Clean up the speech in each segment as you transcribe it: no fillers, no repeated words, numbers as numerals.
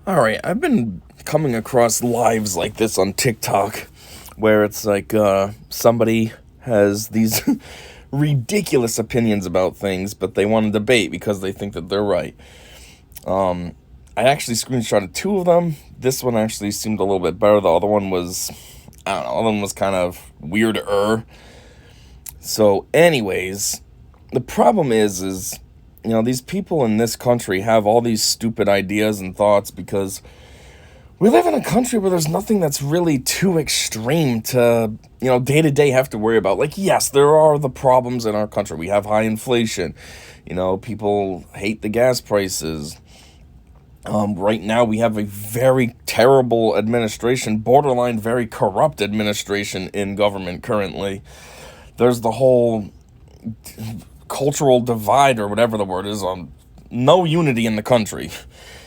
All right, I've been coming across lives like this on TikTok where it's like somebody has these ridiculous opinions about things, but they want to debate because they think that they're right. I actually screenshotted two of them. This one actually seemed a little bit better. The other one was, I don't know, the other one was kind of weirder. So, anyways, the problem is these people in this country have all these stupid ideas and thoughts because we live in a country where there's nothing that's really too extreme to, day to day have to worry about. Like, yes, there are the problems in our country. We have high inflation. People hate the gas prices. Right now we have a very terrible administration, borderline very corrupt administration in government currently. There's the whole cultural divide or whatever the word is, no unity in the country.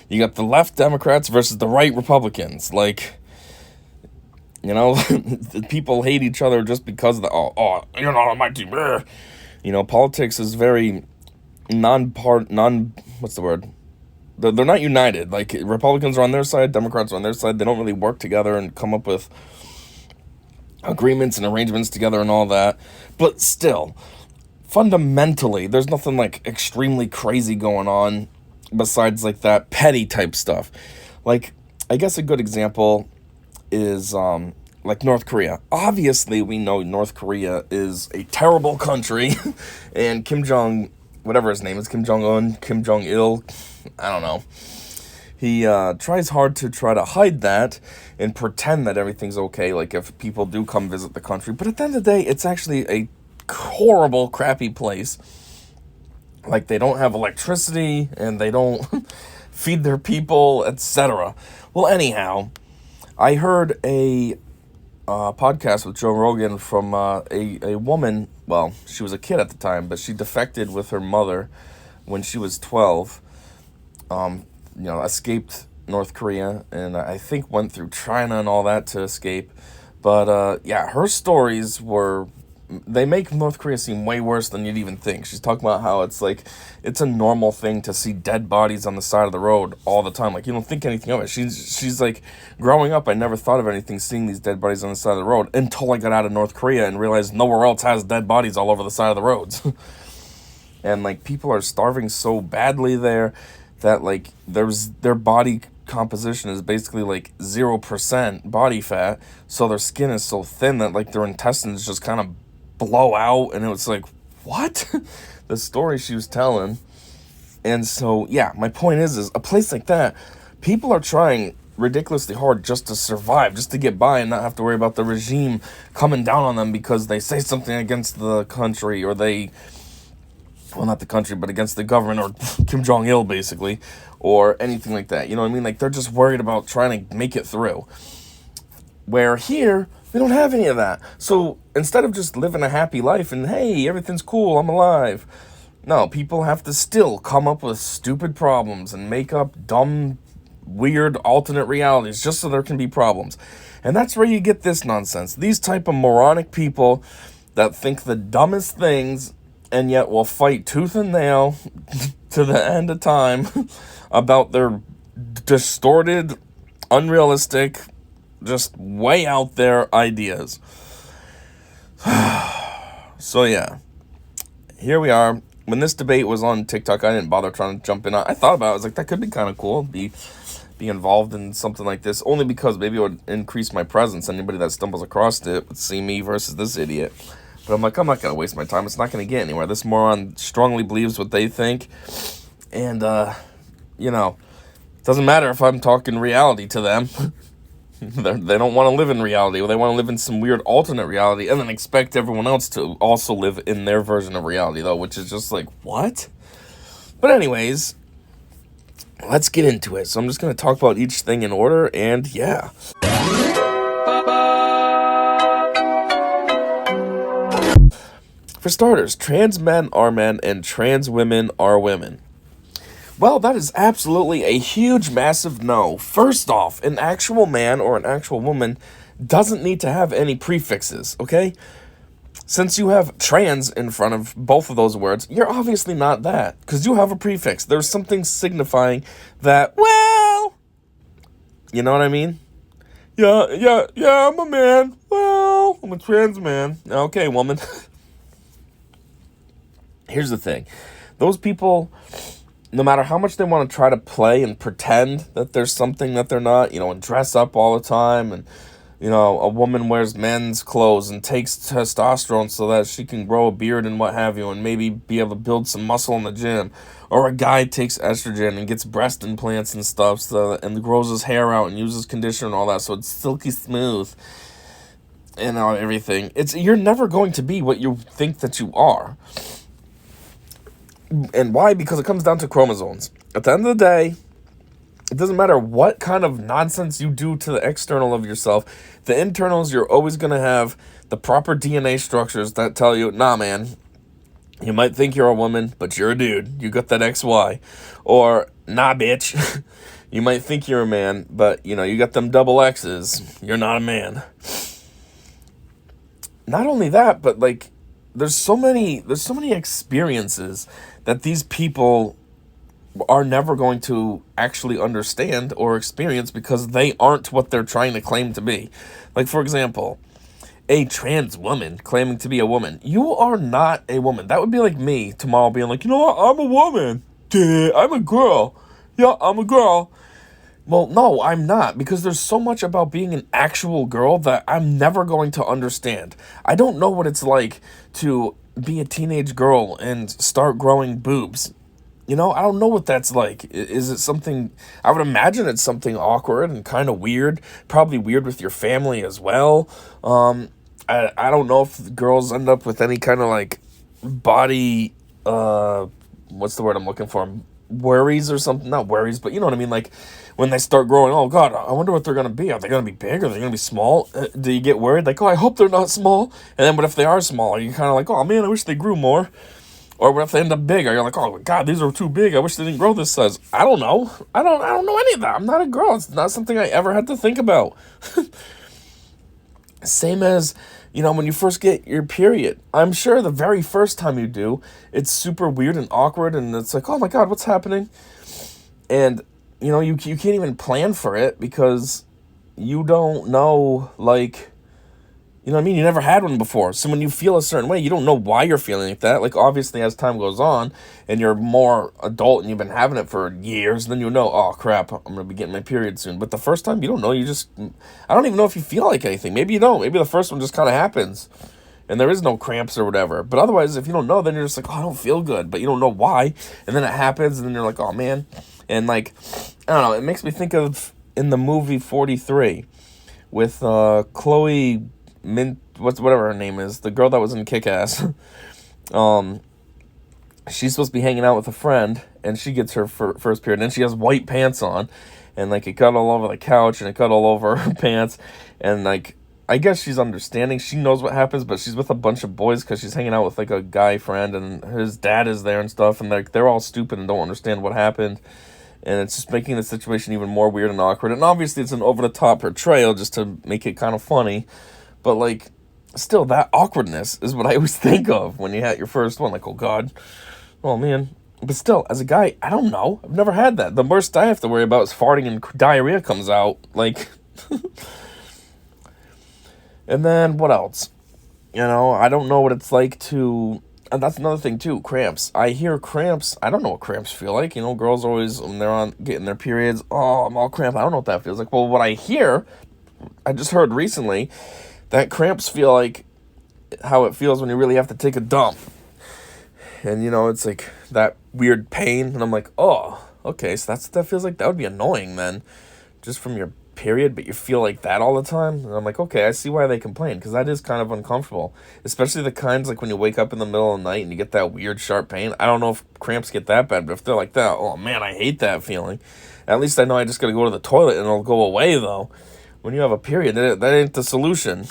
You got the left Democrats versus the right Republicans. People hate each other just because of you're not on my team. Politics is very what's the word? They're not united. Like, Republicans are on their side, Democrats are on their side. They don't really work together and come up with agreements and arrangements together and all that. But still, fundamentally, there's nothing like extremely crazy going on besides like that petty type stuff. Like, I guess a good example is like North Korea. Obviously, we know North Korea is a terrible country, and Kim Jong, whatever his name is, Kim Jong-un, Kim Jong-il, I don't know. He tries hard to try to hide that and pretend that everything's okay, like if people do come visit the country. But at the end of the day, it's actually a horrible, crappy place. Like, they don't have electricity, and they don't feed their people, etc. Well, anyhow, I heard a podcast with Joe Rogan from a woman. Well, she was a kid at the time, but she defected with her mother when she was 12. Escaped North Korea, and I think went through China and all that to escape. But her stories they make North Korea seem way worse than you'd even think. She's talking about how it's a normal thing to see dead bodies on the side of the road all the time. Like, you don't think anything of it. She's like, growing up, I never thought of anything seeing these dead bodies on the side of the road until I got out of North Korea and realized nowhere else has dead bodies all over the side of the roads. And like, people are starving so badly there that like their body composition is basically like 0% body fat, so their skin is so thin that like their intestines just kind of blow out. And it was like, what? The story she was telling. And so my point is a place like that, people are trying ridiculously hard just to survive, just to get by and not have to worry about the regime coming down on them because they say something against the country, or not the country, but against the government, or Kim Jong-il, basically, or anything like that. You know what I mean? Like, they're just worried about trying to make it through. Where here, we don't have any of that. So instead of just living a happy life and, hey, everything's cool, I'm alive. No, people have to still come up with stupid problems and make up dumb, weird, alternate realities just so there can be problems. And that's where you get this nonsense. These type of moronic people that think the dumbest things and yet will fight tooth and nail to the end of time about their distorted, unrealistic, just way out there ideas. So here we are. When this debate was on TikTok, I didn't bother trying to jump in. I thought about it. I was like, that could be kind of cool, be involved in something like this, only because maybe it would increase my presence. Anybody that stumbles across it would see me versus this idiot. But I'm like, I'm not going to waste my time. It's not going to get anywhere. This moron strongly believes what they think. And, it doesn't matter if I'm talking reality to them. They don't want to live in reality. They want to live in some weird alternate reality and then expect everyone else to also live in their version of reality, though, which is just like, what? But anyways, let's get into it. So I'm just going to talk about each thing in order, and For starters, trans men are men and trans women are women. Well, that is absolutely a huge, massive no. First off, an actual man or an actual woman doesn't need to have any prefixes, okay? Since you have trans in front of both of those words, you're obviously not that, because you have a prefix. There's something signifying that, well, You know what I mean? Yeah, I'm a man. Well, I'm a trans man. Okay, woman. Here's the thing. Those people, no matter how much they want to try to play and pretend that there's something that they're not, and dress up all the time, and, a woman wears men's clothes and takes testosterone so that she can grow a beard and what have you, and maybe be able to build some muscle in the gym. Or a guy takes estrogen and gets breast implants and stuff, and grows his hair out and uses conditioner and all that, so it's silky smooth and everything. You're never going to be what you think that you are. And why? Because it comes down to chromosomes. At the end of the day, it doesn't matter what kind of nonsense you do to the external of yourself. The internals, you're always going to have the proper DNA structures that tell you, nah, man, you might think you're a woman, but you're a dude. You got that XY. Or, nah, bitch, you might think you're a man, but, you got them double X's. You're not a man. Not only that, but, there's so many experiences that these people are never going to actually understand or experience because they aren't what they're trying to claim to be. Like, for example, a trans woman claiming to be a woman. You are not a woman. That would be like me tomorrow being like, you know what, I'm a woman. Duh, I'm a girl. Yeah, I'm a girl. Well, no, I'm not, because there's so much about being an actual girl that I'm never going to understand. I don't know what it's like to be a teenage girl and start growing boobs. I don't know what that's like. Is it something, I would imagine it's something awkward and kind of weird, probably weird with your family as well. I don't know if girls end up with any kind of body, what's the word I'm looking for? Worries or something, not worries, but you know what I mean? Like when they start growing, oh God, I wonder what they're going to be. Are they going to be big? Are they going to be small? Do you get worried? Like, oh, I hope they're not small. And then what if they are small? Are you kind of like, oh man, I wish they grew more? Or what if they end up big? Are you like, oh God, these are too big. I wish they didn't grow this size. I don't know. I don't know any of that. I'm not a girl. It's not something I ever had to think about. Same as, when you first get your period. I'm sure the very first time you do, it's super weird and awkward, and it's like, oh my God, what's happening? And, you can't even plan for it because you don't know, you know what I mean? You never had one before. So when you feel a certain way, you don't know why you're feeling like that. Like, obviously, as time goes on and you're more adult and you've been having it for years, then you know, oh, crap, I'm going to be getting my period soon. But the first time, you don't know. I don't even know if you feel like anything. Maybe you don't. Maybe the first one just kind of happens and there is no cramps or whatever. But otherwise, if you don't know, then you're just like, oh, I don't feel good. But you don't know why. And then it happens and then you're like, oh, man. And, I don't know. It makes me think of in the movie 43 with Chloe whatever her name is, the girl that was in Kick-Ass. She's supposed to be hanging out with a friend, and she gets her first period, and she has white pants on, and it got all over the couch, and it got all over her pants, and I guess she's understanding. She knows what happens, but she's with a bunch of boys because she's hanging out with a guy friend, and his dad is there and stuff, and they're all stupid and don't understand what happened. And it's just making the situation even more weird and awkward. And obviously it's an over-the-top portrayal just to make it kind of funny. But, still, that awkwardness is what I always think of when you had your first one. Oh, God. Oh, man. But still, as a guy, I don't know. I've never had that. The worst I have to worry about is farting and diarrhea comes out. And then, what else? I don't know what it's like to... And that's another thing, too, cramps. I hear cramps. I don't know what cramps feel like. Girls always, when they're getting their periods, oh, I'm all cramped. I don't know what that feels like. Well, what I hear, I just heard recently, that cramps feel like how it feels when you really have to take a dump. And, it's that weird pain. And I'm like, oh, okay, so that's what that feels like? That would be annoying then, just from your period, but you feel like that all the time. And I'm like, okay, I see why they complain, because that is kind of uncomfortable. Especially the kinds when you wake up in the middle of the night and you get that weird sharp pain. I don't know if cramps get that bad, but if they're like that, oh man, I hate that feeling. At least I know I just gotta go to the toilet and it'll go away, though. When you have a period, that ain't the solution.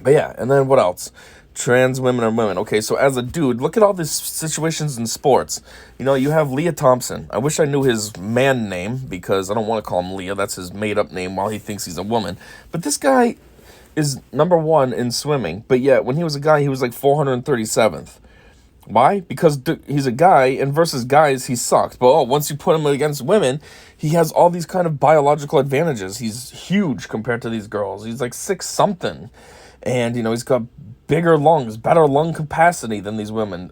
But yeah, and then what else? Trans women are women. Okay, so as a dude, look at all these situations in sports. You have Leah Thompson. I wish I knew his man name because I don't want to call him Leah. That's his made-up name while he thinks he's a woman. But this guy is number one in swimming. But yet, when he was a guy, he was 437th. Why? Because he's a guy, and versus guys, he sucks. But once you put him against women, he has all these kind of biological advantages. He's huge compared to these girls. He's like 6 something. And, he's got bigger lungs, better lung capacity than these women.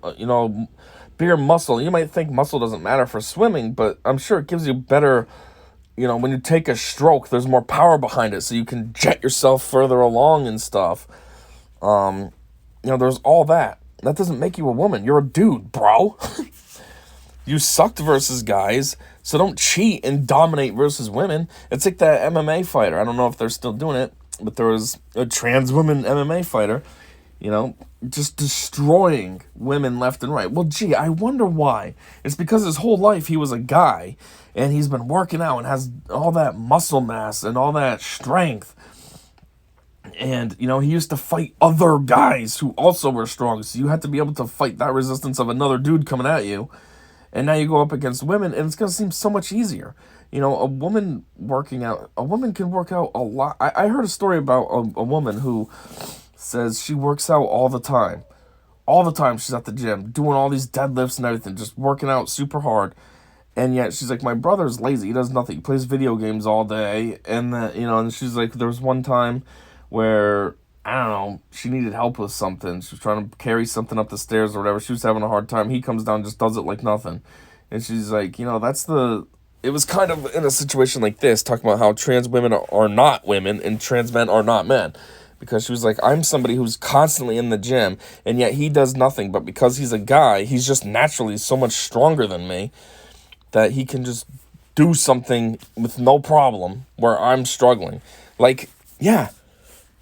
Bigger muscle. You might think muscle doesn't matter for swimming, but I'm sure it gives you better, when you take a stroke, there's more power behind it, so you can jet yourself further along and stuff. There's all that. That doesn't make you a woman. You're a dude, bro. You sucked versus guys, so don't cheat and dominate versus women. It's like that MMA fighter. I don't know if they're still doing it, but there was a trans woman MMA fighter, just destroying women left and right. Well, gee, I wonder why. It's because his whole life he was a guy, and he's been working out and has all that muscle mass and all that strength. And, he used to fight other guys who also were strong. So you had to be able to fight that resistance of another dude coming at you. And now you go up against women, and it's going to seem so much easier. A woman can work out a lot. I heard a story about a woman who says she works out all the time. All the time she's at the gym, doing all these deadlifts and everything, just working out super hard. And yet she's like, my brother's lazy. He does nothing. He plays video games all day. And that, and she's like, there was one time where, I don't know, she needed help with something. She was trying to carry something up the stairs or whatever. She was having a hard time. He comes down and just does it like nothing. And she's like, it was kind of in a situation like this, talking about how trans women are not women and trans men are not men. Because she was like, I'm somebody who's constantly in the gym, and yet he does nothing. But because he's a guy, he's just naturally so much stronger than me that he can just do something with no problem where I'm struggling. Like, yeah.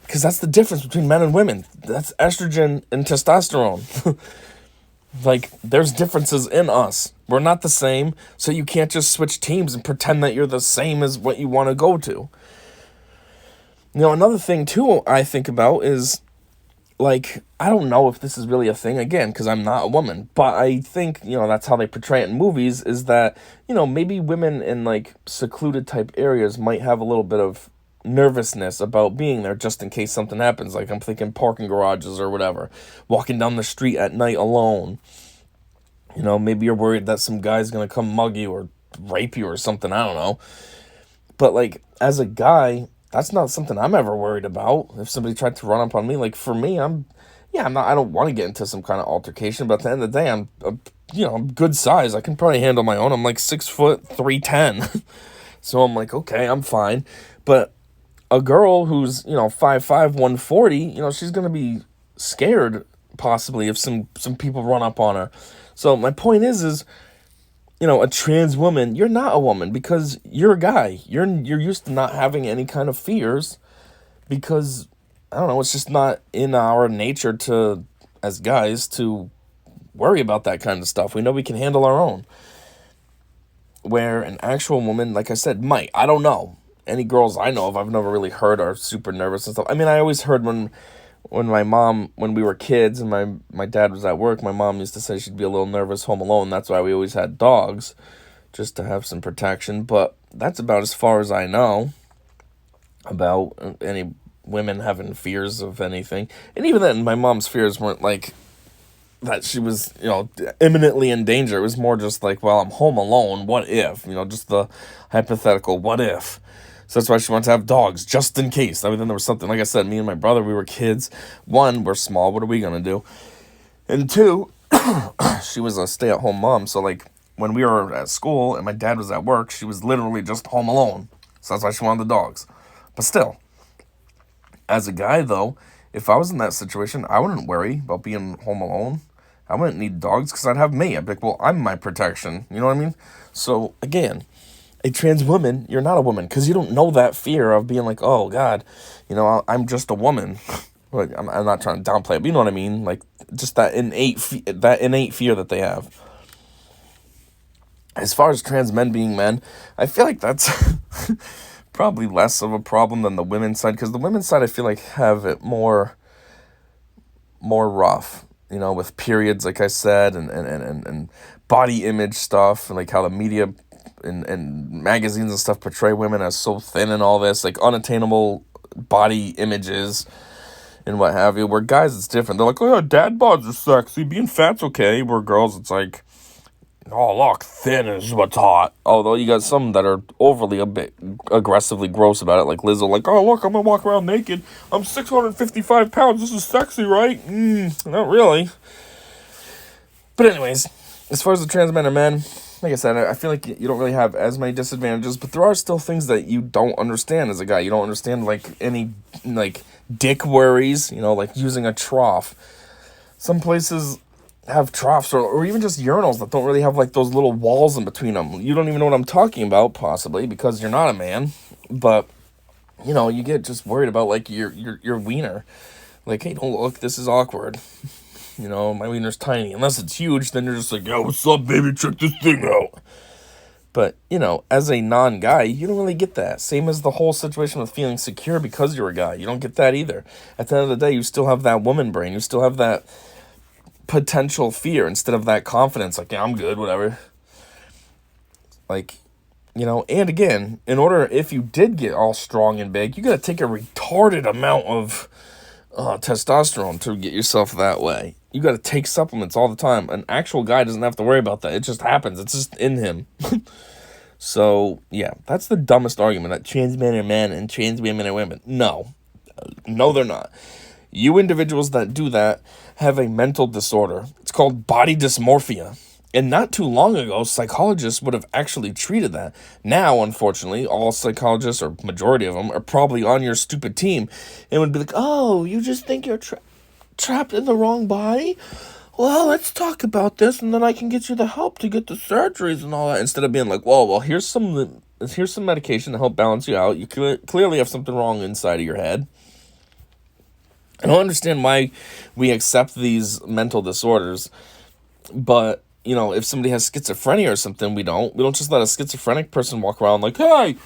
Because that's the difference between men and women. That's estrogen and testosterone. Like, there's differences in us. We're not the same, so you can't just switch teams and pretend that you're the same as what you want to go to. Another thing, too, I think about is, like, I don't know if this is really a thing, again, because I'm not a woman, but I think, that's how they portray it in movies, is that, maybe women in, like, secluded type areas might have a little bit of nervousness about being there just in case something happens. Like, I'm thinking parking garages or whatever, walking down the street at night alone. Maybe you're worried that some guy's gonna come mug you or rape you or something, I don't know. But, like, as a guy, that's not something I'm ever worried about. If somebody tried to run up on me, like, for me, I don't want to get into some kind of altercation, but at the end of the day, I'm good size. I can probably handle my own. I'm like 6 foot 310. So I'm like, okay, I'm fine. But a girl who's, 5'5", 140, she's going to be scared, possibly, if some people run up on her. So my point is, a trans woman, you're not a woman because you're a guy. You're used to not having any kind of fears because, I don't know, it's just not in our nature to, as guys, to worry about that kind of stuff. We know we can handle our own. Where an actual woman, like I said, might. I don't know. Any girls I know of, I've never really heard are super nervous and stuff. I mean, I always heard when my mom, when we were kids and my dad was at work, my mom used to say she'd be a little nervous home alone. That's why we always had dogs, just to have some protection. But that's about as far as I know about any women having fears of anything. And even then, my mom's fears weren't like that she was, imminently in danger. It was more just like, well, I'm home alone. What if? Just the hypothetical, what if? So that's why she wanted to have dogs, just in case. I mean, then there was something, like I said, me and my brother, we were kids. One, we're small. What are we going to do? And two, she was a stay-at-home mom. So, like, when we were at school and my dad was at work, she was literally just home alone. So that's why she wanted the dogs. But still, as a guy, though, if I was in that situation, I wouldn't worry about being home alone. I wouldn't need dogs because I'd have me. I'd be like, well, I'm my protection. You know what I mean? So, again, a trans woman, you're not a woman because you don't know that fear of being like, oh, God, I'm just a woman. Like, I'm not trying to downplay it, but you know what I mean? Like, just that innate fear that they have. As far as trans men being men, I feel like that's probably less of a problem than the women's side, because the women's side, I feel like, have it more rough, with periods, like I said, and body image stuff, and like how the media and magazines and stuff portray women as so thin and all this, like unattainable body images. and what have you. Where guys, it's different. They're like, oh yeah, dad bods are sexy. Being fat's okay. Where girls, it's like, oh look, thin is what's hot. Although you got some that are overly a bit aggressively gross about it, like Lizzo, like, oh look, I'm gonna walk around naked. I'm 655 pounds. This is sexy, right? Not really. But anyways, as far as the trans men are men, like I said, I feel like you don't really have as many disadvantages, but there are still things that you don't understand as a guy. You don't understand, like, any, like, dick worries, like using a trough. Some places have troughs or even just urinals that don't really have, like, those little walls in between them. You don't even know what I'm talking about, possibly, because you're not a man. But, you get just worried about, like, your wiener. Like, hey, don't look, this is awkward. My wiener's tiny. Unless it's huge, then you're just like, yo, what's up, baby? Check this thing out. But, as a non-guy, you don't really get that. Same as the whole situation with feeling secure because you're a guy. You don't get that either. At the end of the day, you still have that woman brain. You still have that potential fear instead of that confidence. Like, yeah, I'm good, whatever. Like, and again, if you did get all strong and big, you got to take a retarded amount of testosterone to get yourself that way. You got to take supplements all the time. An actual guy doesn't have to worry about that. It just happens. It's just in him. So, yeah, that's the dumbest argument, that trans men are men and trans women are women. No, they're not. You individuals that do that have a mental disorder. It's called body dysmorphia. And not too long ago, psychologists would have actually treated that. Now, unfortunately, all psychologists, or majority of them, are probably on your stupid team and would be like, oh, you just think you're trapped in the wrong body? Well, let's talk about this, and then I can get you the help to get the surgeries and all that. Instead of being like, well, here's some medication to help balance you out. You clearly have something wrong inside of your head. I don't understand why we accept these mental disorders, but if somebody has schizophrenia or something, we don't just let a schizophrenic person walk around like, hey,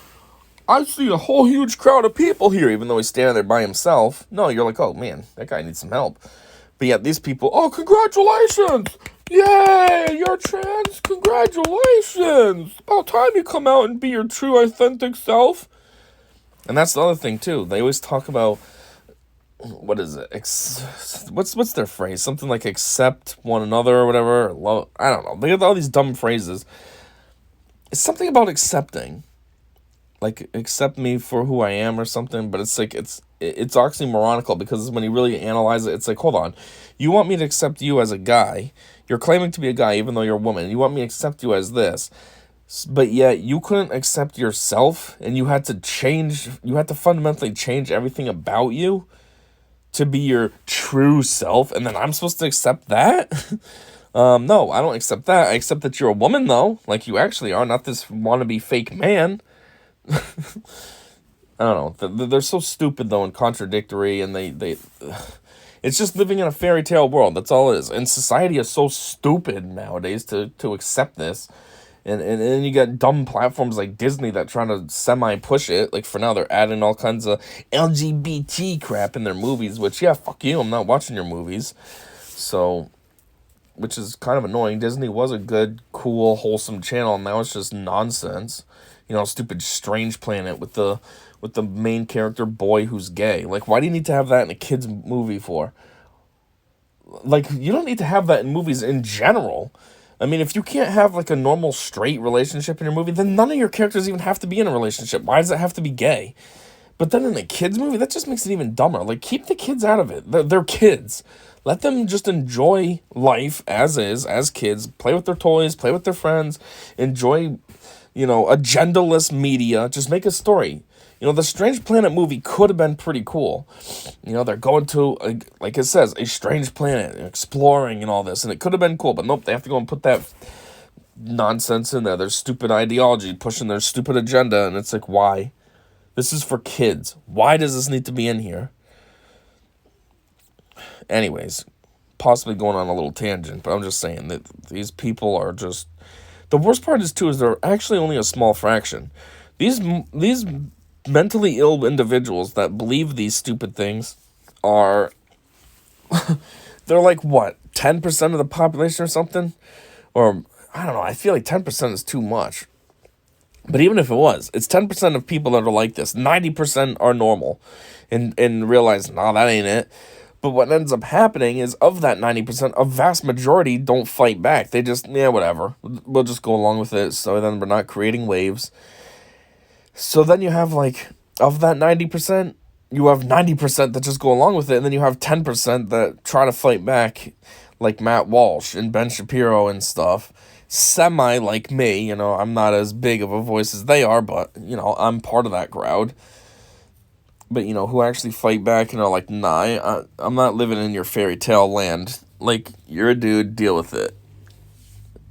I see a whole huge crowd of people here, even though he's standing there by himself. No, you're like, oh man, that guy needs some help. But yet these people, oh, congratulations! Yay, you're trans, congratulations! About time you come out and be your true, authentic self. And that's the other thing, too. They always talk about, what is it? What's their phrase? Something like accept one another or whatever. Or love. I don't know. They have all these dumb phrases. It's something about accepting. Like, accept me for who I am or something. But it's like, it's oxymoronical, because when you really analyze it, it's like, hold on. You want me to accept you as a guy. You're claiming to be a guy even though you're a woman. You want me to accept you as this. But yet you couldn't accept yourself, and you had to fundamentally change everything about you to be your true self, and then I'm supposed to accept that? No, I don't accept that. I accept that you're a woman, though, like you actually are, not this wannabe fake man. I don't know. They're so stupid, though, and contradictory, and they it's just living in a fairy tale world. That's all it is. And society is so stupid nowadays to accept this. And then you got dumb platforms like Disney that trying to semi-push it. Like, for now, they're adding all kinds of LGBT crap in their movies, which, yeah, fuck you, I'm not watching your movies. So, which is kind of annoying. Disney was a good, cool, wholesome channel, and now it's just nonsense. Stupid Strange Planet with the main character boy who's gay. Like, why do you need to have that in a kid's movie for? Like, you don't need to have that in movies in general. I mean, if you can't have, like, a normal straight relationship in your movie, then none of your characters even have to be in a relationship. Why does it have to be gay? But then in a kid's movie, that just makes it even dumber. Like, keep the kids out of it. They're kids. Let them just enjoy life as is, as kids. Play with their toys, play with their friends. Enjoy, agendaless media. Just make a story. The Strange Planet movie could have been pretty cool. They're going to, like it says, a strange planet, exploring and all this, and it could have been cool, but nope, they have to go and put that nonsense in there. Their stupid ideology, pushing their stupid agenda, and it's like, why? This is for kids. Why does this need to be in here? Anyways, possibly going on a little tangent, but I'm just saying that these people are just... The worst part is, too, is they're actually only a small fraction. These mentally ill individuals that believe these stupid things are... they're like, what, 10% of the population or something? Or, I don't know, I feel like 10% is too much. But even if it was, it's 10% of people that are like this. 90% are normal and realize, nah, that ain't it. But what ends up happening is of that 90%, a vast majority don't fight back. They just, yeah, whatever. We'll just go along with it. So then we're not creating waves. So then you have like, of that 90%, you have 90% that just go along with it. And then you have 10% that try to fight back, like Matt Walsh and Ben Shapiro and stuff. Semi like me, I'm not as big of a voice as they are, but, I'm part of that crowd. But, who actually fight back and are like, nah, I'm not living in your fairy tale land. Like, you're a dude, deal with it.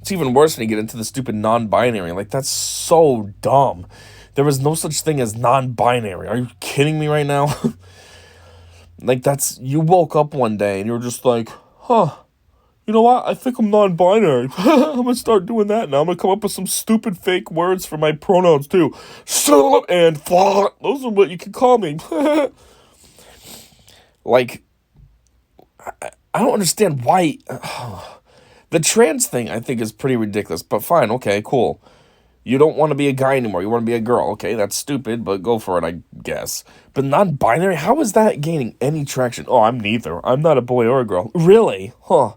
It's even worse when you get into the stupid non-binary. Like, that's so dumb. There was no such thing as non-binary. Are you kidding me right now? Like, you woke up one day and you were just like, huh, you know what? I think I'm non-binary. I'm going to start doing that now. I'm going to come up with some stupid fake words for my pronouns, too. And those are what you can call me. Like, I don't understand why. The trans thing, I think, is pretty ridiculous. But fine, okay, cool. You don't want to be a guy anymore. You want to be a girl. Okay, that's stupid, but go for it, I guess. But non-binary, how is that gaining any traction? Oh, I'm neither. I'm not a boy or a girl. Really? Huh.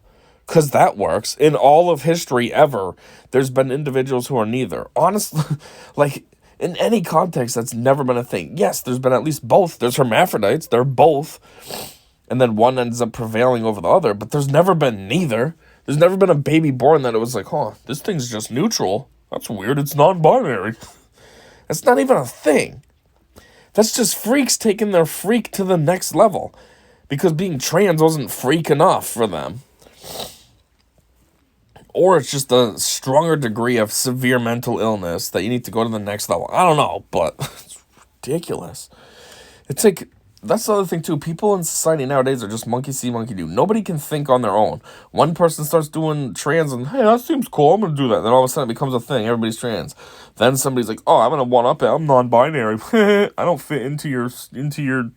Because that works. In all of history ever, there's been individuals who are neither. Honestly, like, in any context, that's never been a thing. Yes, there's been at least both. There's hermaphrodites. They're both. And then one ends up prevailing over the other. But there's never been neither. There's never been a baby born that it was like, huh, this thing's just neutral. That's weird. It's non-binary. That's not even a thing. That's just freaks taking their freak to the next level. Because being trans wasn't freak enough for them. Or it's just a stronger degree of severe mental illness that you need to go to the next level. I don't know, but it's ridiculous. It's like, that's the other thing too. People in society nowadays are just monkey see, monkey do. Nobody can think on their own. One person starts doing trans and, hey, that seems cool, I'm going to do that. Then all of a sudden it becomes a thing. Everybody's trans. Then somebody's like, oh, I'm going to one-up it. I'm non-binary. I don't fit into your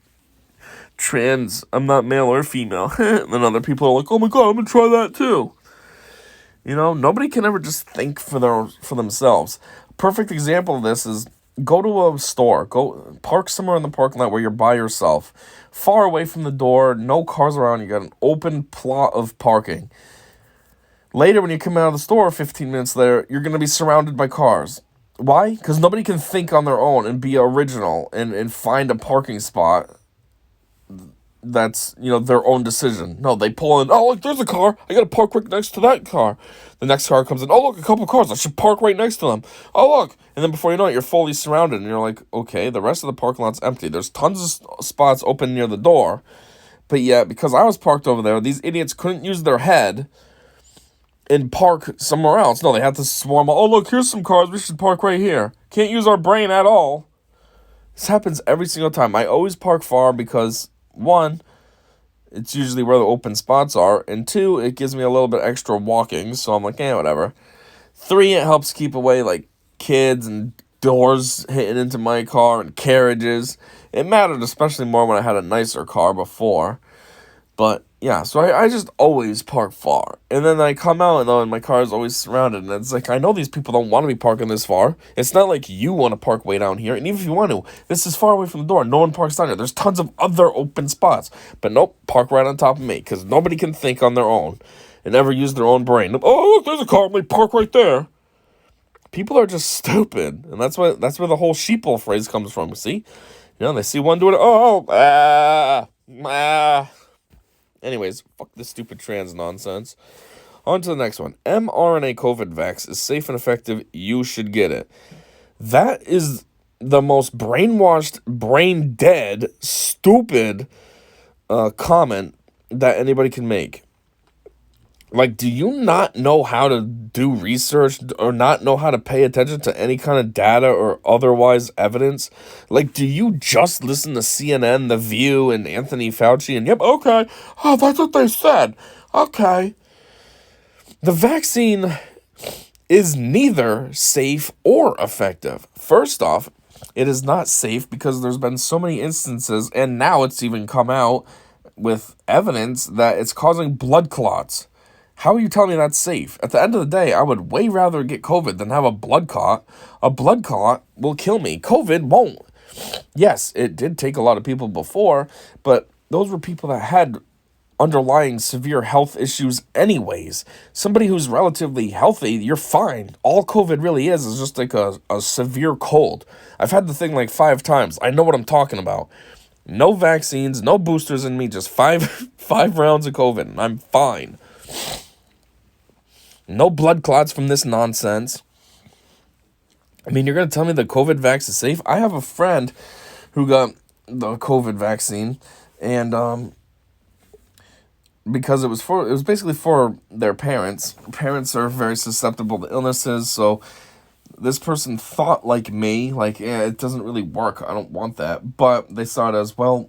trans. I'm not male or female. And then other people are like, oh my God, I'm going to try that too. Nobody can ever just think for themselves. Perfect example of this is go to a store. Go park somewhere in the parking lot where you're by yourself. Far away from the door, no cars around. You got an open plot of parking. Later, when you come out of the store 15 minutes later, you're going to be surrounded by cars. Why? Because nobody can think on their own and be original and find a parking spot that's, their own decision. No, they pull in, oh, look, there's a car. I got to park right next to that car. The next car comes in, oh, look, a couple of cars. I should park right next to them. Oh, look. And then before you know it, you're fully surrounded. And you're like, okay, the rest of the parking lot's empty. There's tons of spots open near the door. But yeah, because I was parked over there, these idiots couldn't use their head and park somewhere else. No, they had to swarm. Oh, look, here's some cars. We should park right here. Can't use our brain at all. This happens every single time. I always park far because, one, it's usually where the open spots are, and two, it gives me a little bit extra walking, so I'm like, whatever. Three, it helps keep away, like, kids and doors hitting into my car and carriages. It mattered especially more when I had a nicer car before. But, yeah, so I just always park far. And then I come out, and my car is always surrounded. And it's like, I know these people don't want to be parking this far. It's not like you want to park way down here. And even if you want to, this is far away from the door. No one parks down here. There's tons of other open spots. But nope, park right on top of me. Because nobody can think on their own and ever use their own brain. Oh, look, there's a car. Let me park right there. People are just stupid. And that's where the whole sheeple phrase comes from, see? They see one doing it. Anyways, fuck this stupid trans nonsense. On to the next one. mRNA COVID vax is safe and effective. You should get it. That is the most brainwashed, brain dead, stupid comment that anybody can make. Like, do you not know how to do research or not know how to pay attention to any kind of data or otherwise evidence? Like, do you just listen to CNN, The View, and Anthony Fauci and, yep, okay, oh, that's what they said. Okay. The vaccine is neither safe or effective. First off, it is not safe because there's been so many instances, and now it's even come out with evidence that it's causing blood clots. How are you telling me that's safe? At the end of the day, I would way rather get COVID than have a blood clot. A blood clot will kill me. COVID won't. Yes, it did take a lot of people before, but those were people that had underlying severe health issues anyways. Somebody who's relatively healthy, you're fine. All COVID really is just like a severe cold. I've had the thing like 5 times. I know what I'm talking about. No vaccines, no boosters in me, just five 5 rounds of COVID, and I'm fine. No blood clots from this nonsense. I mean, you're going to tell me the COVID vax is safe? I have a friend who got the COVID vaccine, and because it was basically for their parents. Parents are very susceptible to illnesses, so this person thought like me, like, yeah, it doesn't really work. I don't want that. But they saw it as, well,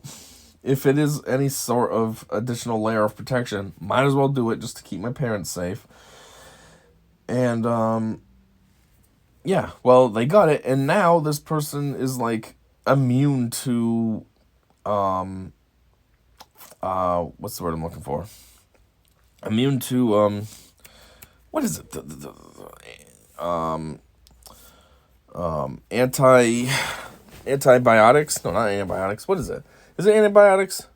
if it is any sort of additional layer of protection, might as well do it just to keep my parents safe. And, yeah, well, they got it, and now this person is, like, immune to, what's the word I'm looking for? Immune to, what is it? Antibiotics? No, not antibiotics. What is it? Is it antibiotics?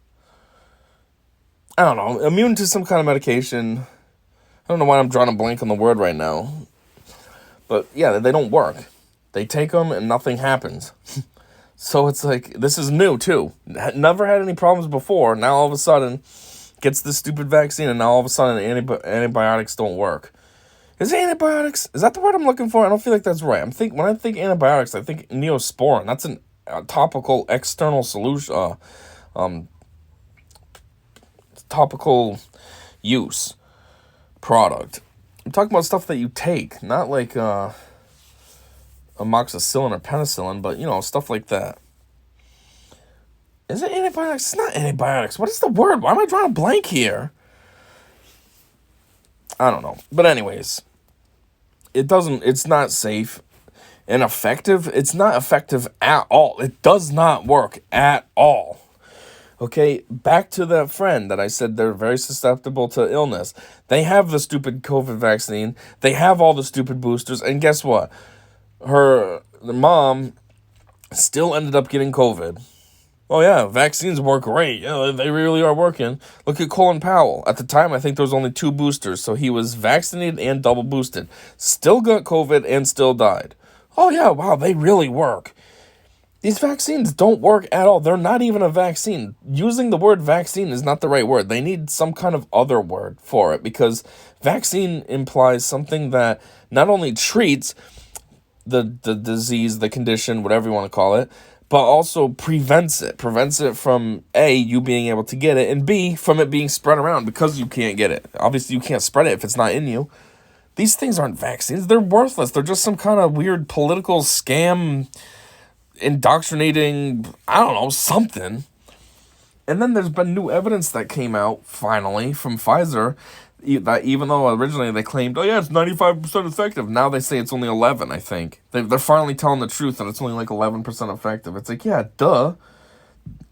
I don't know. Immune to some kind of medication. I don't know why I'm drawing a blank on the word right now. But yeah, they don't work. They take them and nothing happens. So it's like, this is new too. Never had any problems before. Now all of a sudden, gets this stupid vaccine, and now all of a sudden antibiotics don't work. Is it antibiotics? Is that the word I'm looking for? I don't feel like that's right. When I think antibiotics, I think Neosporin. That's a topical external solution, topical use product. I'm talking about stuff that you take, not like amoxicillin or penicillin, but stuff like that. Is it antibiotics? It's not antibiotics. What is the word? Why am I drawing a blank here? I don't know. But anyways, it's not safe and effective. It's not effective at all. It does not work at all. Okay, back to that friend that I said they're very susceptible to illness. They have the stupid COVID vaccine. They have all the stupid boosters. And guess what? The mom still ended up getting COVID. Oh yeah, vaccines work great. Yeah, they really are working. Look at Colin Powell. At the time, I think there was only 2 boosters, so he was vaccinated and double boosted. Still got COVID and still died. Oh yeah, wow, they really work. These vaccines don't work at all. They're not even a vaccine. Using the word vaccine is not the right word. They need some kind of other word for it, because vaccine implies something that not only treats the disease, the condition, whatever you want to call it, but also prevents it from A, you being able to get it, and B, from it being spread around because you can't get it. Obviously, you can't spread it if it's not in you. These things aren't vaccines. They're worthless. They're just some kind of weird political scam, indoctrinating, I don't know, something. And then there's been new evidence that came out, finally, from Pfizer, that even though originally they claimed, oh yeah, it's 95% effective, now they say it's only 11, I think. They're finally telling the truth that it's only like 11% effective. It's like, yeah, duh.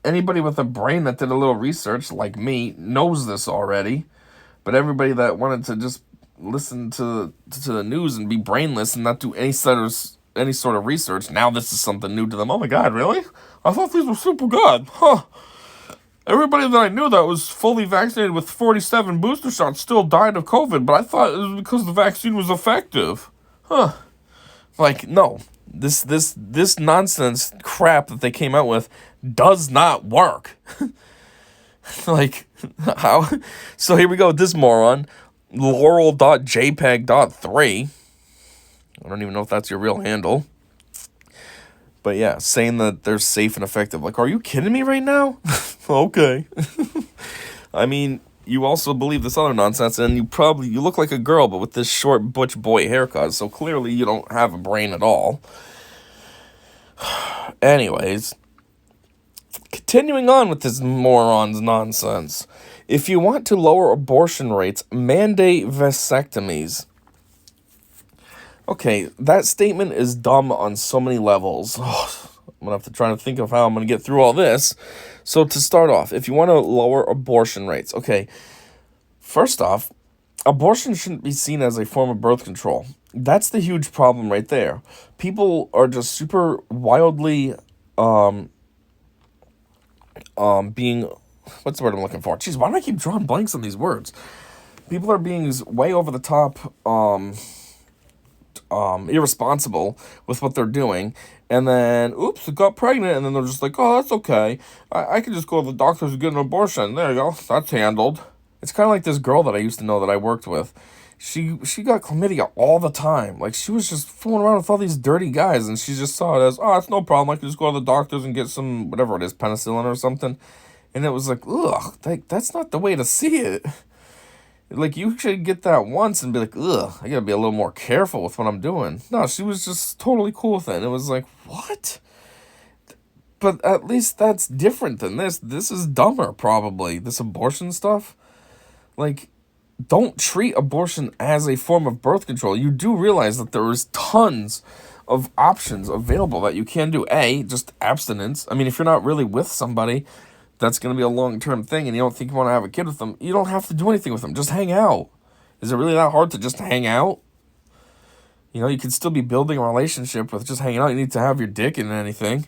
Anybody with a brain that did a little research, like me, knows this already. But everybody that wanted to just listen to the news and be brainless and not do any sort of research, now this is something new to them. Oh my god, really? I thought these were super good. Huh. Everybody that I knew that was fully vaccinated with 47 booster shots still died of COVID, but I thought it was because the vaccine was effective. Huh. Like, no. This nonsense crap that they came out with does not work. Like, how? So here we go with this moron. Laurel.jpg.3. I don't even know if that's your real handle. But yeah, saying that they're safe and effective. Like, are you kidding me right now? Okay. I mean, you also believe this other nonsense, and you look like a girl, but with this short butch boy haircut, so clearly you don't have a brain at all. Anyways, continuing on with this moron's nonsense. If you want to lower abortion rates, mandate vasectomies. Okay, that statement is dumb on so many levels. Oh, I'm going to have to try to think of how I'm going to get through all this. So to start off, if you want to lower abortion rates, okay, first off, abortion shouldn't be seen as a form of birth control. That's the huge problem right there. People are just super wildly being, what's the word I'm looking for? Jeez, why do I keep drawing blanks on these words? People are being way over the top irresponsible with what they're doing, and then oops, it got pregnant, and then they're just like, oh, that's okay. I can just go to the doctors and get an abortion. There you go, that's handled. It's kind of like this girl that I used to know that I worked with. She got chlamydia all the time. Like, she was just fooling around with all these dirty guys, and she just saw it as, oh, it's no problem. I can just go to the doctors and get some, whatever it is, penicillin or something. And it was like, ugh, that's not the way to see it. Like, you should get that once and be like, ugh, I gotta be a little more careful with what I'm doing. No, she was just totally cool with it. And it was like, what? But at least that's different than this. This is dumber, probably. This abortion stuff. Like, don't treat abortion as a form of birth control. You do realize that there is tons of options available that you can do. Just abstinence. I mean, if you're not really with somebody, that's going to be a long-term thing, and you don't think you want to have a kid with them, you don't have to do anything with them. Just hang out. Is it really that hard to just hang out? You know, you can still be building a relationship with just hanging out. You need to have your dick in anything.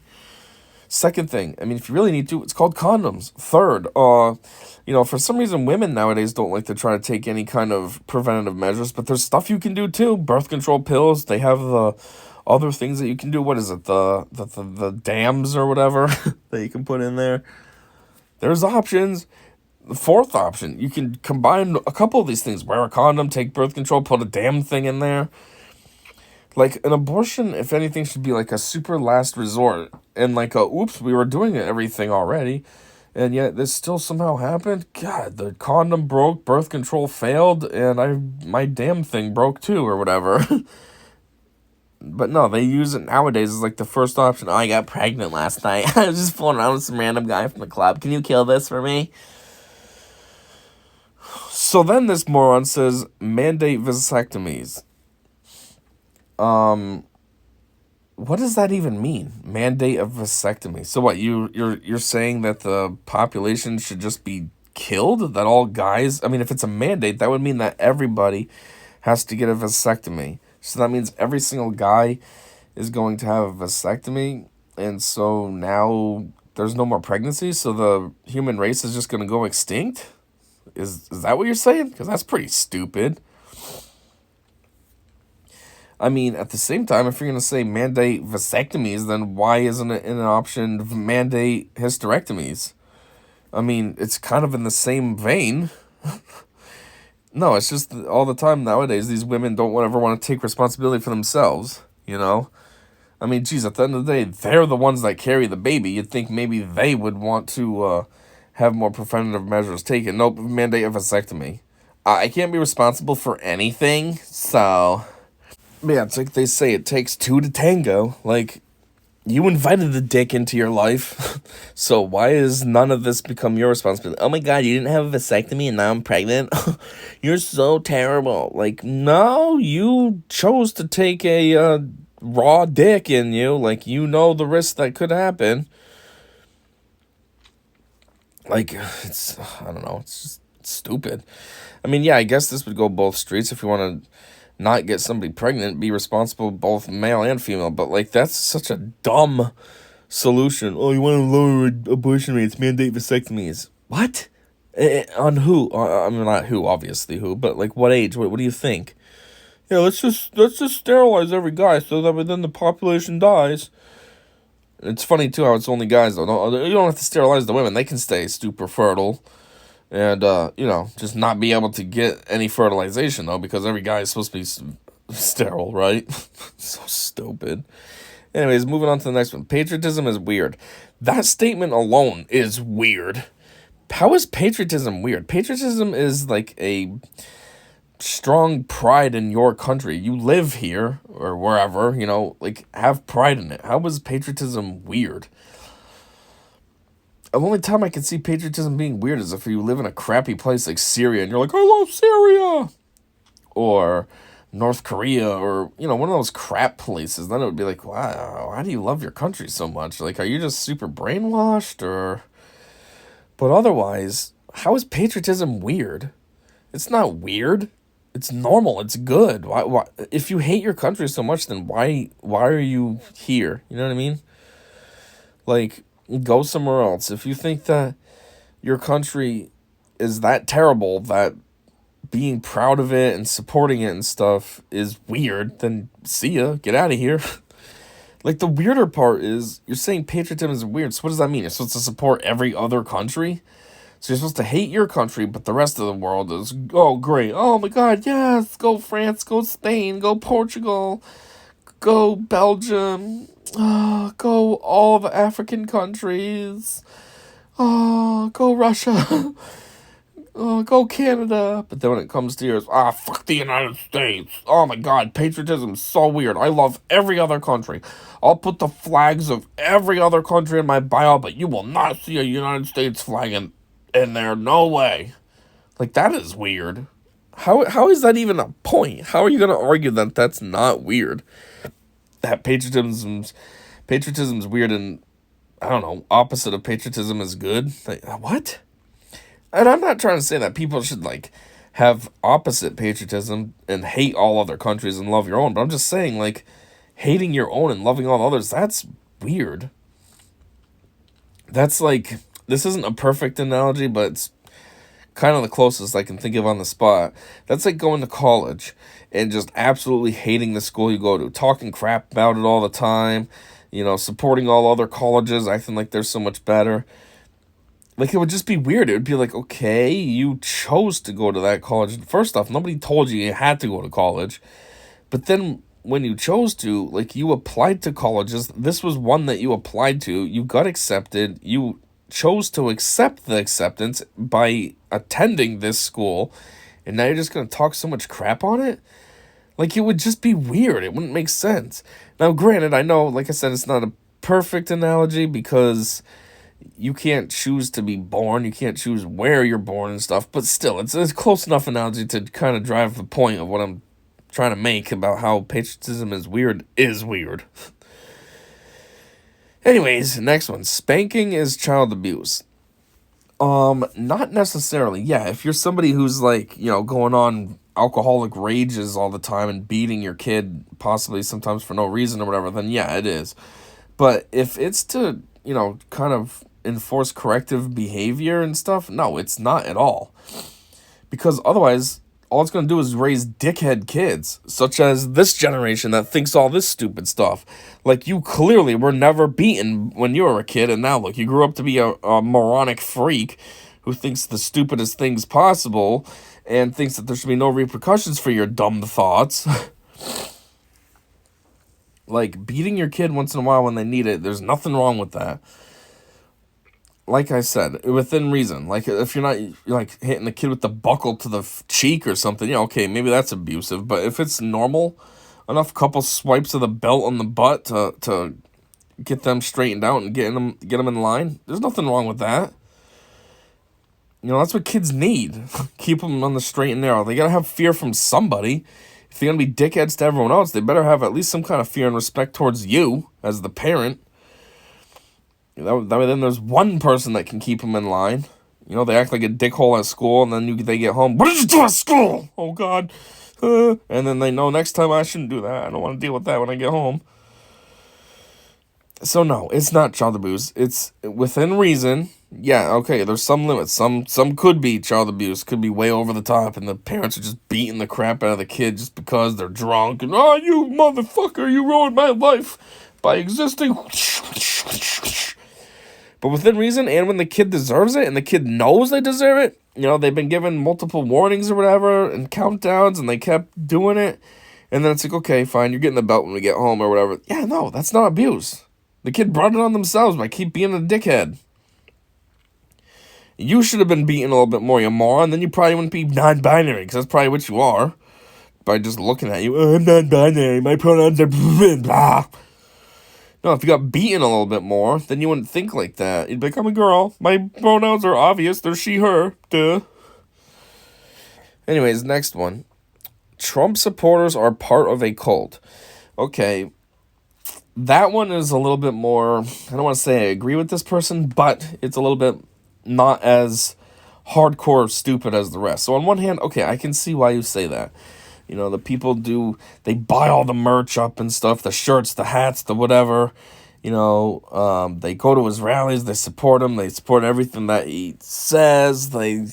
Second thing, I mean, if you really need to, it's called condoms. Third, for some reason, women nowadays don't like to try to take any kind of preventative measures, but there's stuff you can do too. Birth control pills. They have the other things that you can do. What is it? The dams or whatever that you can put in there. There's options. The fourth option, you can combine a couple of these things. Wear a condom, take birth control, put a damn thing in there. Like, an abortion, if anything, should be like a super last resort. And like oops, we were doing everything already. And yet this still somehow happened. God, the condom broke, birth control failed, and my damn thing broke too, or whatever. But no, they use it nowadays as like the first option. Oh, I got pregnant last night. I was just fooling around with some random guy from the club. Can you kill this for me? So then this moron says mandate vasectomies. What does that even mean? Mandate a vasectomy. So what, you're saying that the population should just be killed? That all guys, I mean, if it's a mandate, that would mean that everybody has to get a vasectomy. So that means every single guy is going to have a vasectomy, and so now there's no more pregnancies, so the human race is just going to go extinct? Is that what you're saying? Because that's pretty stupid. I mean, at the same time, if you're going to say mandate vasectomies, then why isn't it an option to mandate hysterectomies? I mean, it's kind of in the same vein. No, it's just all the time nowadays, these women don't ever want to take responsibility for themselves, you know? I mean, geez, at the end of the day, they're the ones that carry the baby. You'd think maybe they would want to have more preventative measures taken. Nope, mandate a vasectomy. I can't be responsible for anything, so... Yeah, it's like they say, it takes two to tango. Like, you invited the dick into your life, so why is none of this become your responsibility? Oh my god, you didn't have a vasectomy and now I'm pregnant? You're so terrible. Like, no, you chose to take a raw dick in you. Like, you know the risk that could happen. Like, I don't know, it's just stupid. I mean, yeah, I guess this would go both streets. If you want to not get somebody pregnant, be responsible both male and female, but like, that's such a dumb solution. Oh, you want to lower abortion rates, mandate vasectomies. What? On who? I mean, not who, obviously who, but like what age? What do you think? Yeah, let's just sterilize every guy so that then the population dies. It's funny too how it's only guys though. You don't have to sterilize the women; they can stay super fertile. And, just not be able to get any fertilization, though, because every guy is supposed to be sterile, right? So stupid. Anyways, moving on to the next one. Patriotism is weird. That statement alone is weird. How is patriotism weird? Patriotism is like a strong pride in your country. You live here, or wherever, have pride in it. How is patriotism weird? The only time I can see patriotism being weird is if you live in a crappy place like Syria and you're like, I love Syria! Or North Korea, or, one of those crap places. Then it would be like, wow, why do you love your country so much? Like, are you just super brainwashed, or... But otherwise, how is patriotism weird? It's not weird. It's normal. It's good. Why? If you hate your country so much, then why are you here? You know what I mean? Like, go somewhere else. If you think that your country is that terrible that being proud of it and supporting it and stuff is weird, then see ya. Get out of here. Like, the weirder part is you're saying patriotism is weird. So what does that mean? You're supposed to support every other country? So you're supposed to hate your country, but the rest of the world is, oh, great. Oh, my God, yes. Go France, go Spain, go Portugal, go Belgium, go all the African countries, go Russia, go Canada. But then when it comes to yours, fuck the United States. Oh, my God, patriotism is so weird. I love every other country. I'll put the flags of every other country in my bio, but you will not see a United States flag in there. No way. Like, that is weird. How is that even a point? How are you going to argue that that's not weird? That patriotism's weird and, I don't know, opposite of patriotism is good? Like, what? And I'm not trying to say that people should, like, have opposite patriotism and hate all other countries and love your own, but I'm just saying, like, hating your own and loving all others, that's weird. That's like, this isn't a perfect analogy, but it's kind of the closest I can think of on the spot. That's like going to college and just absolutely hating the school you go to, talking crap about it all the time, supporting all other colleges, acting like they're so much better. Like, it would just be weird. It would be like, okay, you chose to go to that college. First off, nobody told you had to go to college. But then when you chose to, like, you applied to colleges. This was one that you applied to. You got accepted. You chose to accept the acceptance by attending this school. And now you're just going to talk so much crap on it? Like, it would just be weird. It wouldn't make sense. Now, granted, I know, like I said, it's not a perfect analogy because you can't choose to be born. You can't choose where you're born and stuff. But still, it's a close enough analogy to kind of drive the point of what I'm trying to make about how patriotism is weird. Anyways, next one. Spanking is child abuse. Not necessarily. Yeah, if you're somebody who's like, going on alcoholic rages all the time and beating your kid, possibly sometimes for no reason or whatever, then yeah, it is. But if it's to, kind of enforce corrective behavior and stuff, no, it's not at all. Because otherwise, all it's going to do is raise dickhead kids, such as this generation that thinks all this stupid stuff. Like, you clearly were never beaten when you were a kid, and now, look, you grew up to be a moronic freak who thinks the stupidest things possible and thinks that there should be no repercussions for your dumb thoughts. Like, beating your kid once in a while when they need it, there's nothing wrong with that. Like I said, within reason. Like, if you're not, like, hitting the kid with the buckle to the cheek or something, okay, maybe that's abusive. But if it's normal, enough couple swipes of the belt on the butt to get them straightened out and get them in line, there's nothing wrong with that. That's what kids need. Keep them on the straight and narrow. They gotta have fear from somebody. If they're gonna be dickheads to everyone else, they better have at least some kind of fear and respect towards you as the parent. That way, then there's one person that can keep them in line. They act like a dickhole at school, and then they get home. What did you do at school? Oh, God. And then they know next time I shouldn't do that. I don't want to deal with that when I get home. So, no, it's not child abuse. It's within reason. Yeah, okay, there's some limits. Some could be child abuse, could be way over the top, and the parents are just beating the crap out of the kid just because they're drunk. And, you motherfucker, you ruined my life by existing. But within reason, and when the kid deserves it, and the kid knows they deserve it, they've been given multiple warnings or whatever, and countdowns, and they kept doing it, and then it's like, okay, fine, you're getting the belt when we get home or whatever. Yeah, no, that's not abuse. The kid brought it on themselves by keep being a dickhead. You should have been beaten a little bit more, you moron, then you probably wouldn't be non-binary, because that's probably what you are, by just looking at you. I'm non-binary, my pronouns are blah. No, if you got beaten a little bit more, then you wouldn't think like that. You'd be like, I'm a girl. My pronouns are obvious. They're she, her. Duh. Anyways, next one. Trump supporters are part of a cult. Okay. That one is a little bit more, I don't want to say I agree with this person, but it's a little bit not as hardcore stupid as the rest. So on one hand, okay, I can see why you say that. You know, the people they buy all the merch up and stuff, the shirts, the hats, the whatever. You know, they go to his rallies, they support him, they support everything that he says, they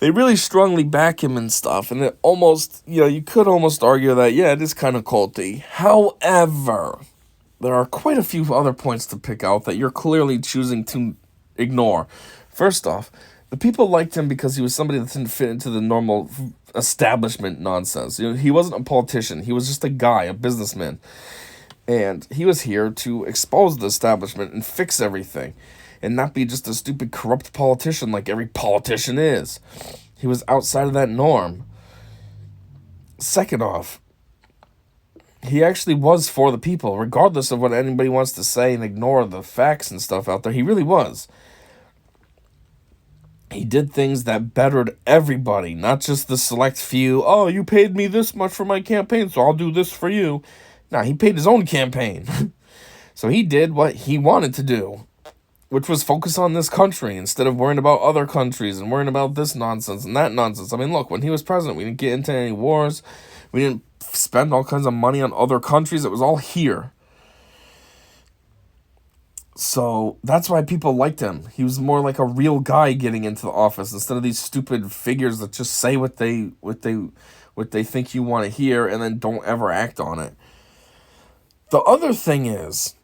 really strongly back him and stuff, and it almost, you know, you could almost argue that, yeah, it is kind of culty. However, there are quite a few other points to pick out that you're clearly choosing to ignore. First off, the people liked him because he was somebody that didn't fit into the normal establishment nonsense. You know, he wasn't a politician. He was just a guy, a businessman. And he was here to expose the establishment and fix everything. And not be just a stupid, corrupt politician like every politician is. He was outside of that norm. Second off, he actually was for the people, regardless of what anybody wants to say and ignore the facts and stuff out there. He really was. He did things that bettered everybody, not just the select few. Oh, you paid me this much for my campaign, so I'll do this for you. Nah, he paid his own campaign. So he did what he wanted to do, which was focus on this country instead of worrying about other countries and worrying about this nonsense and that nonsense. I mean, look, when he was president, we didn't get into any wars. We didn't spend all kinds of money on other countries. It was all here. So that's why people liked him. He was more like a real guy getting into the office instead of these stupid figures that just say what they think you want to hear and then don't ever act on it. The other thing is,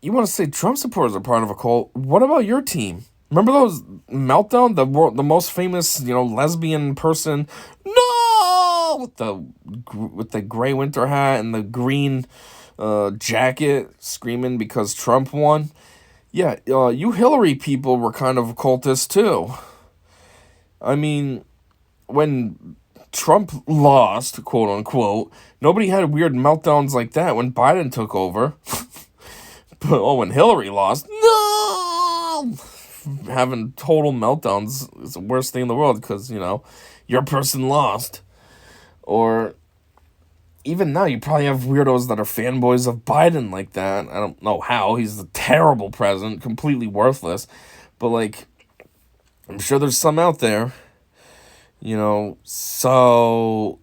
you want to say Trump supporters are part of a cult. What about your team? Remember those Meltdown, the most famous, you know, lesbian person? No, with the gray winter hat and the green jacket, screaming because Trump won. Yeah, you Hillary people were kind of cultists too. I mean, when Trump lost, quote unquote, nobody had weird meltdowns like that when Biden took over. But when Hillary lost, no! Having total meltdowns is the worst thing in the world because, you know, your person lost. Or even now, you probably have weirdos that are fanboys of Biden like that. I don't know how. He's a terrible president, completely worthless. But, like, I'm sure there's some out there. You know, so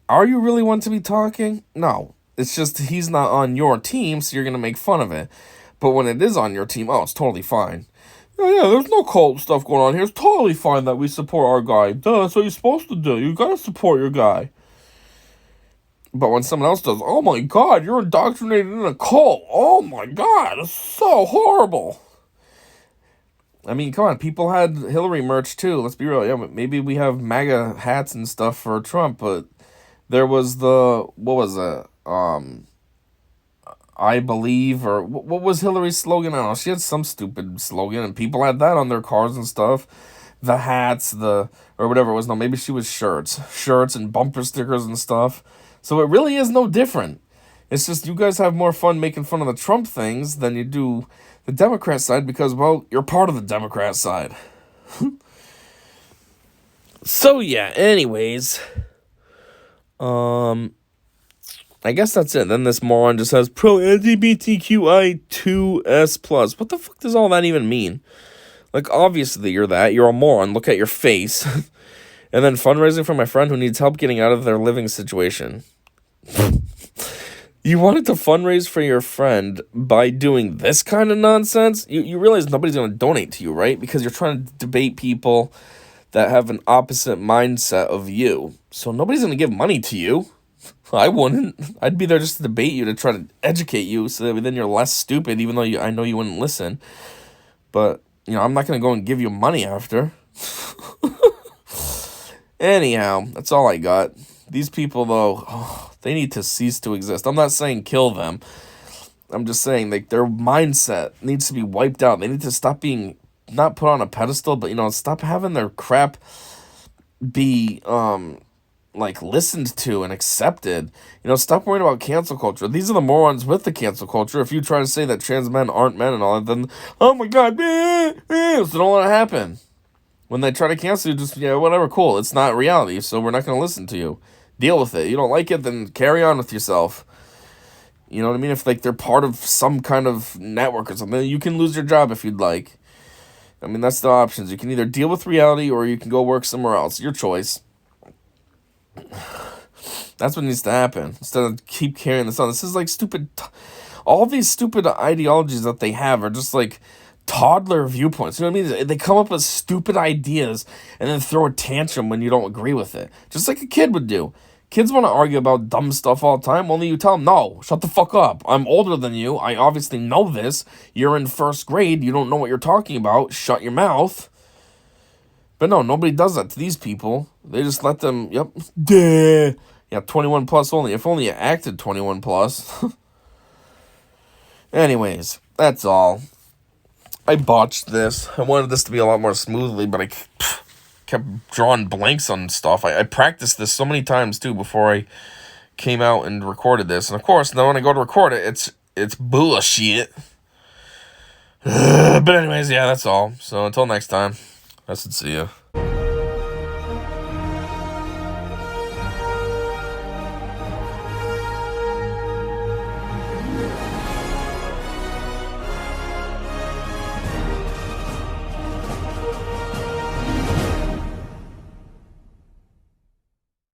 are you really want to be talking? No. It's just he's not on your team, so you're going to make fun of it. But when it is on your team, oh, it's totally fine. Yeah, there's no cult stuff going on here. It's totally fine that we support our guy. Duh, that's what you're supposed to do. You got to support your guy. But when someone else does, oh my God, you're indoctrinated in a cult. Oh my God, it's so horrible. I mean, come on, people had Hillary merch too. Let's be real. Yeah, maybe we have MAGA hats and stuff for Trump, but there was what was it? I believe, or what was Hillary's slogan? I don't know. She had some stupid slogan, and people had that on their cars and stuff. The hats, or whatever it was. No, maybe she was shirts and bumper stickers and stuff. So it really is no different. It's just you guys have more fun making fun of the Trump things than you do the Democrat side because, well, you're part of the Democrat side. So yeah, anyways, I guess that's it. Then this moron just says pro LGBTQI2S+. What the fuck does all that even mean? Like, obviously you're that. You're a moron. Look at your face. And then fundraising for my friend who needs help getting out of their living situation. You wanted to fundraise for your friend by doing this kind of nonsense? You realize nobody's going to donate to you, right? Because you're trying to debate people that have an opposite mindset of you. So nobody's going to give money to you. I wouldn't. I'd be there just to debate you, to try to educate you, so that then you're less stupid, even though I know you wouldn't listen. But, you know, I'm not going to go and give you money after. Anyhow, that's all I got. These people, though, they need to cease to exist. I'm not saying kill them. I'm just saying, like, their mindset needs to be wiped out. They need to stop being, not put on a pedestal, but, you know, stop having their crap be, like, listened to and accepted. You know, stop worrying about cancel culture. These are the morons with the cancel culture. If you try to say that trans men aren't men and all that, then, oh my God, so don't let it happen. When they try to cancel you, just, yeah, whatever, cool. It's not reality, so we're not going to listen to you. Deal with it. You don't like it, then carry on with yourself. You know what I mean? If, like, they're part of some kind of network or something, you can lose your job if you'd like. I mean, that's the options. You can either deal with reality or you can go work somewhere else. Your choice. That's what needs to happen. Instead of keep carrying this on. This is like stupid. All these stupid ideologies that they have are just like toddler viewpoints. You know what I mean? They come up with stupid ideas and then throw a tantrum when you don't agree with it. Just like a kid would do. Kids want to argue about dumb stuff all the time, only you tell them, no, shut the fuck up. I'm older than you. I obviously know this. You're in first grade. You don't know what you're talking about. Shut your mouth. But no, nobody does that to these people. They just let them, yep, duh. Yeah, 21 plus only. If only you acted 21 plus. Anyways, that's all. I botched this. I wanted this to be a lot more smoothly, but I kept drawing blanks on stuff. I practiced this so many times, too, before I came out and recorded this. And, of course, now when I go to record it, it's bullshit. But anyways, yeah, that's all. So until next time, I should see you.